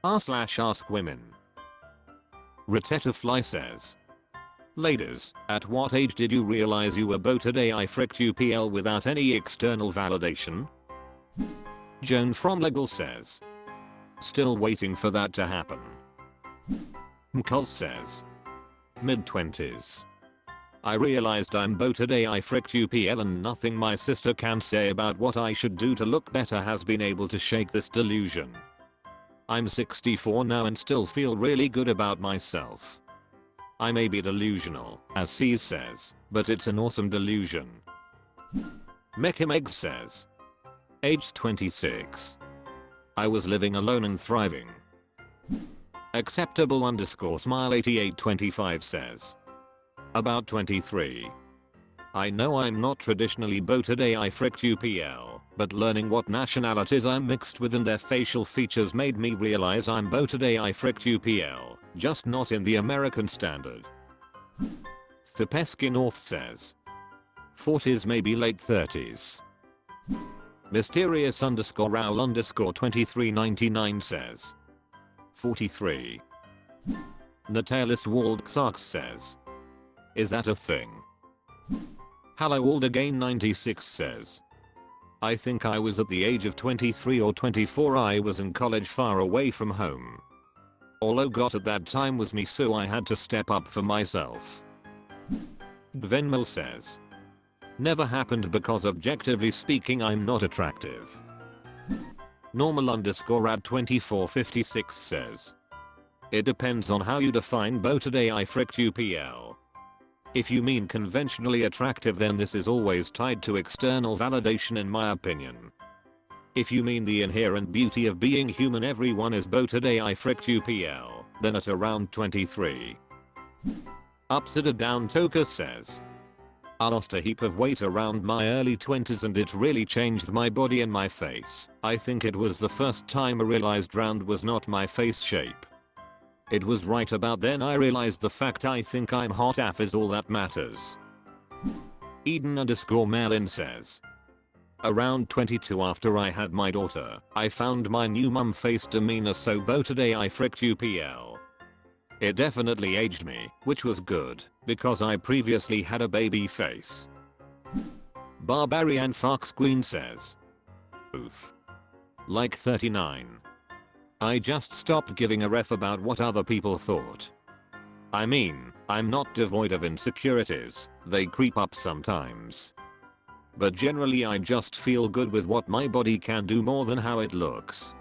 r/AskWomen. Fly says, ladies, at what age did you realize you were beau today? I fricked UPL without any external validation. Joan from Legal says, still waiting for that to happen. Mcul says, mid-20s. I realized I'm beau today. I fricked UPL and nothing my sister can say about what I should do to look better has been able to shake this delusion. I'm 64 now and still feel really good about myself. I may be delusional, as C says, but it's an awesome delusion. Mechimeg says, age 26. I was living alone and thriving. Acceptable _ smile8825 says, about 23. I know I'm not traditionally beau today. I fricked UPL, but learning what nationalities I'm mixed with and their facial features made me realize I'm beau today. I fricked UPL, just not in the American standard. Thepesky North says, 40s maybe late 30s. Mysterious _Raul _2399 says, 43. Natalis Wald Xarx says, is that a thing? Hello Wald again 96 says, I think I was at the age of 23 or 24. I was in college far away from home. All I got at that time was me, so I had to step up for myself. Venmil says, never happened because objectively speaking I'm not attractive. Normal _ @2456 says, it depends on how you define beau today. I fricked UPL. If you mean conventionally attractive, then this is always tied to external validation in my opinion. If you mean the inherent beauty of being human, everyone is beau today. I fricked UPL, then at around 23. Upside down Toka says, I lost a heap of weight around my early 20s and it really changed my body and my face. I think it was the first time I realized round was not my face shape. It was right about then I realized the fact I think I'm hot AF is all that matters. Eden _ Merlin says, around 22 after I had my daughter, I found my new mum face demeanor so beau today. I fricked UPL. It definitely aged me, which was good, because I previously had a baby face. Barbarian Fox Queen says, oof. Like 39. I just stopped giving a ref about what other people thought. I mean, I'm not devoid of insecurities, they creep up sometimes. But generally I just feel good with what my body can do more than how it looks.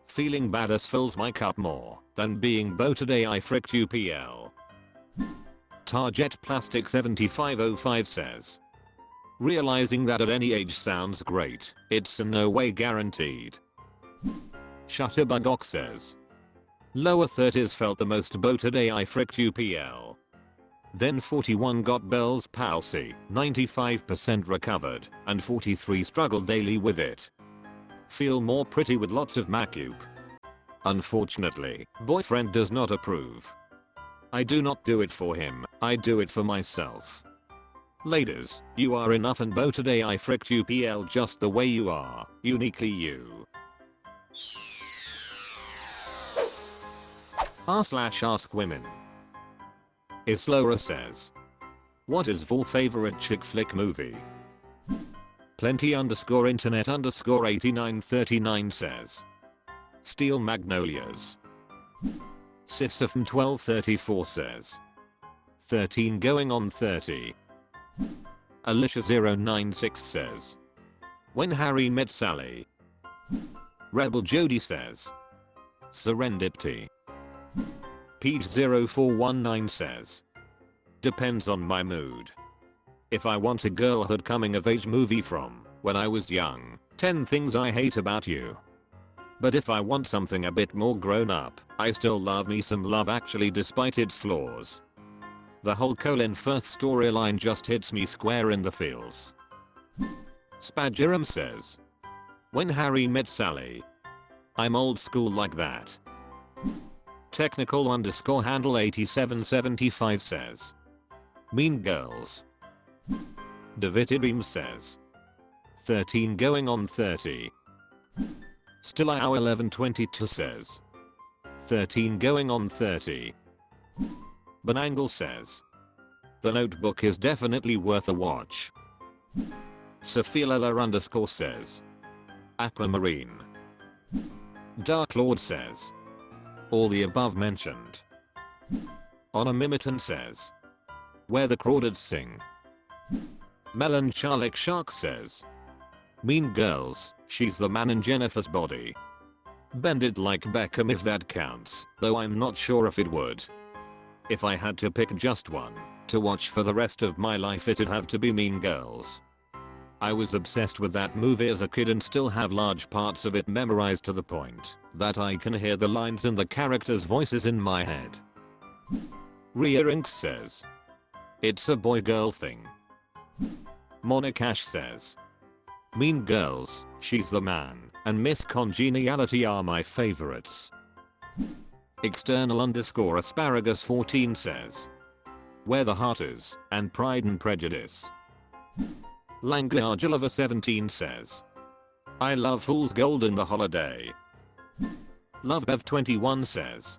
Feeling badass fills my cup more than being beau today. I fricked UPL. Target Plastic 7505 says, realizing that at any age sounds great, it's in no way guaranteed. Shutterbugok says, lower 30s felt the most beau today. I fricked UPL. Then 41 got Bell's palsy, 95% recovered, and 43 struggled daily with it. Feel more pretty with lots of makeup. Unfortunately, boyfriend does not approve. I do not do it for him, I do it for myself. Ladies, you are enough and beau today. I fricked UPL just the way you are, uniquely you. r/AskWomen. Islora says, what is your favorite chick flick movie? Plenty _ internet _ 8939 says, Steel Magnolias. Sissafm 1234 says, 13 going on 30. Alicia096 says, when Harry met Sally. Rebel Jody says, serendipity. Peach0419 says, depends on my mood. If I want a girlhood coming of age movie from when I was young, 10 Things I Hate About You. But if I want something a bit more grown up, I still love me some Love Actually despite its flaws. The whole Colin Firth storyline just hits me square in the feels. Spajiram says, when Harry met Sally. I'm old school like that. Technical _ handle 8775 says, Mean Girls. Davididream says, 13 going on 30. Still 1122 says, 13 going on 30. Banangle says, The Notebook is definitely worth a watch. Sophia__ says, Aquamarine. Dark Lord says, all the above mentioned. Honor Mimiton says, Where the Crawdads Sing. Melancholic Shark says, Mean Girls, she's the man in Jennifer's body. Bend it like Beckham if that counts, though I'm not sure if it would. If I had to pick just one to watch for the rest of my life, it'd have to be Mean Girls. I was obsessed with that movie as a kid and still have large parts of it memorized to the point that I can hear the lines and the characters' voices in my head. Rhea Inks says, It's a boy-girl thing. Monikash says, Mean Girls, she's the man, and Miss Congeniality are my favorites. External_asparagus 14 says, Where the Heart Is, and Pride and Prejudice. Langargulova 17 says, I love Fool's Gold in the Holiday. Lovebev 21 says,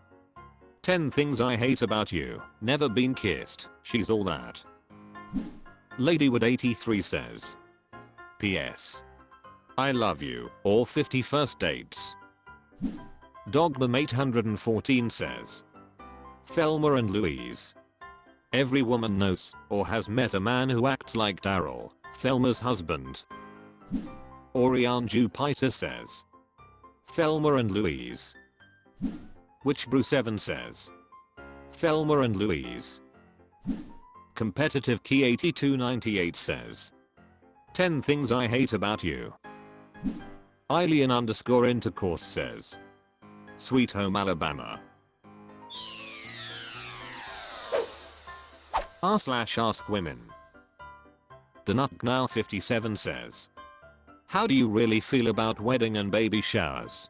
10 things I hate about you, never been kissed, she's all that. Ladywood 83 says, PS. I love you, or 50 first dates. Dogmam 814 says, Thelma and Louise. Every woman knows or has met a man who acts like Daryl, Thelma's husband. Orion Jupiter says, Thelma and Louise. Witchbrew 7 says, Thelma and Louise. Competitive Key 8298 says, 10 things I hate about you. Alien_intercourse says, Sweet Home Alabama. r/AskWomen. Now 57 says, How do you really feel about wedding and baby showers?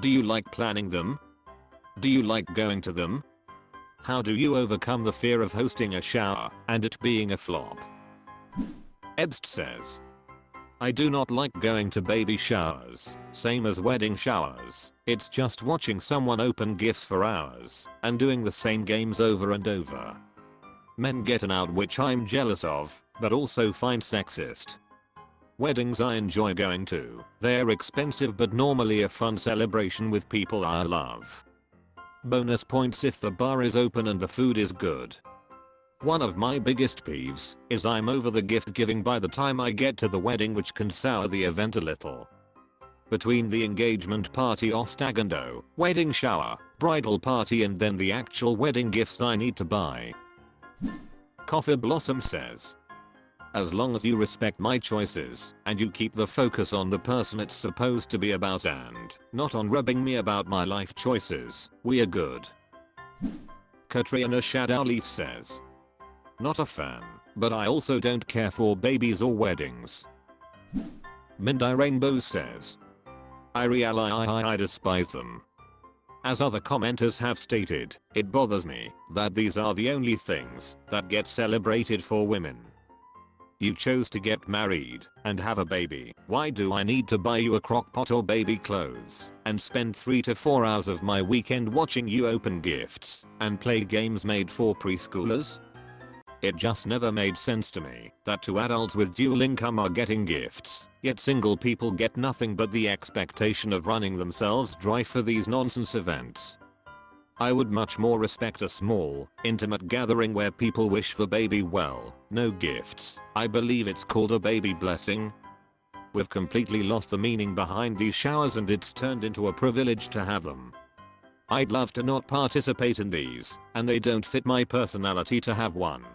Do you like planning them? Do you like going to them? How do you overcome the fear of hosting a shower and it being a flop? Ebst says, I do not like going to baby showers, same as wedding showers. It's just watching someone open gifts for hours and doing the same games over and over. Men get an out which I'm jealous of, but also find sexist. Weddings I enjoy going to, they're expensive but normally a fun celebration with people I love. Bonus points if the bar is open and the food is good. One of my biggest peeves is I'm over the gift giving by the time I get to the wedding, which can sour the event a little. Between the engagement party or stag and do, wedding shower, bridal party and then the actual wedding gifts I need to buy. Coffee Blossom says, as long as you respect my choices and you keep the focus on the person it's supposed to be about and not on rubbing me about my life choices, we are good. Katrina Shadowleaf says, not a fan, but I also don't care for babies or weddings. Mindai Rainbow says, I despise them. As other commenters have stated, it bothers me that these are the only things that get celebrated for women. You chose to get married and have a baby. Why do I need to buy you a crock pot or baby clothes and spend 3 to 4 hours of my weekend watching you open gifts and play games made for preschoolers? It just never made sense to me that two adults with dual income are getting gifts, yet single people get nothing but the expectation of running themselves dry for these nonsense events. I would much more respect a small, intimate gathering where people wish the baby well, no gifts. I believe it's called a baby blessing. We've completely lost the meaning behind these showers and it's turned into a privilege to have them. I'd love to not participate in these, and they don't fit my personality to have one.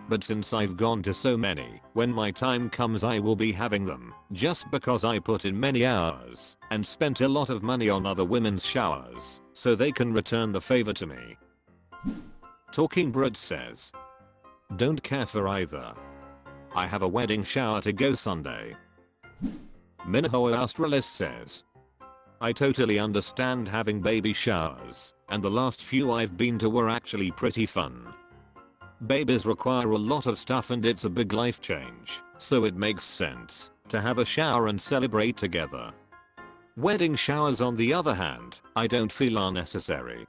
But since I've gone to so many, when my time comes I will be having them, just because I put in many hours and spent a lot of money on other women's showers, so they can return the favor to me. Talking Brad says, don't care for either. I have a wedding shower to go Sunday. Minaho Australis says, I totally understand having baby showers, and the last few I've been to were actually pretty fun. Babies require a lot of stuff and it's a big life change, so it makes sense to have a shower and celebrate together. Wedding showers on the other hand, I don't feel are necessary.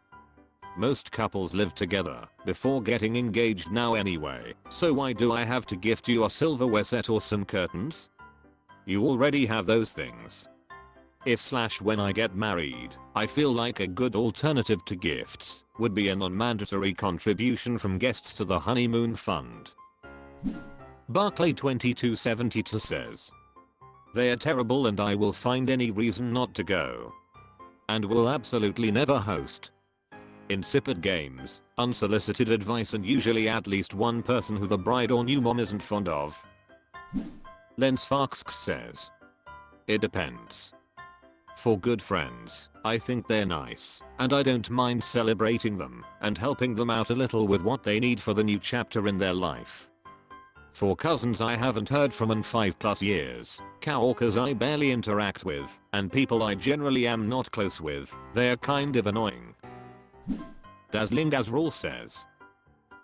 Most couples live together before getting engaged now anyway, so why do I have to gift you a silverware set or some curtains? You already have those things. If/when I get married, I feel like a good alternative to gifts would be a non-mandatory contribution from guests to the honeymoon fund. Barclay 2272 says, they are terrible and I will find any reason not to go. And will absolutely never host. Insipid games, unsolicited advice and usually at least one person who the bride or new mom isn't fond of. Lensfarks says, it depends. For good friends, I think they're nice, and I don't mind celebrating them and helping them out a little with what they need for the new chapter in their life. For cousins I haven't heard from in 5+ years, coworkers I barely interact with, and people I generally am not close with, they are kind of annoying. Dazzling Azrael says,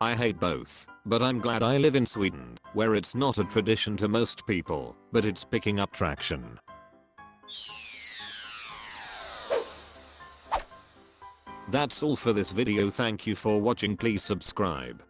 I hate both, but I'm glad I live in Sweden, where it's not a tradition to most people, but it's picking up traction. That's all for this video. Thank you for watching. Please subscribe.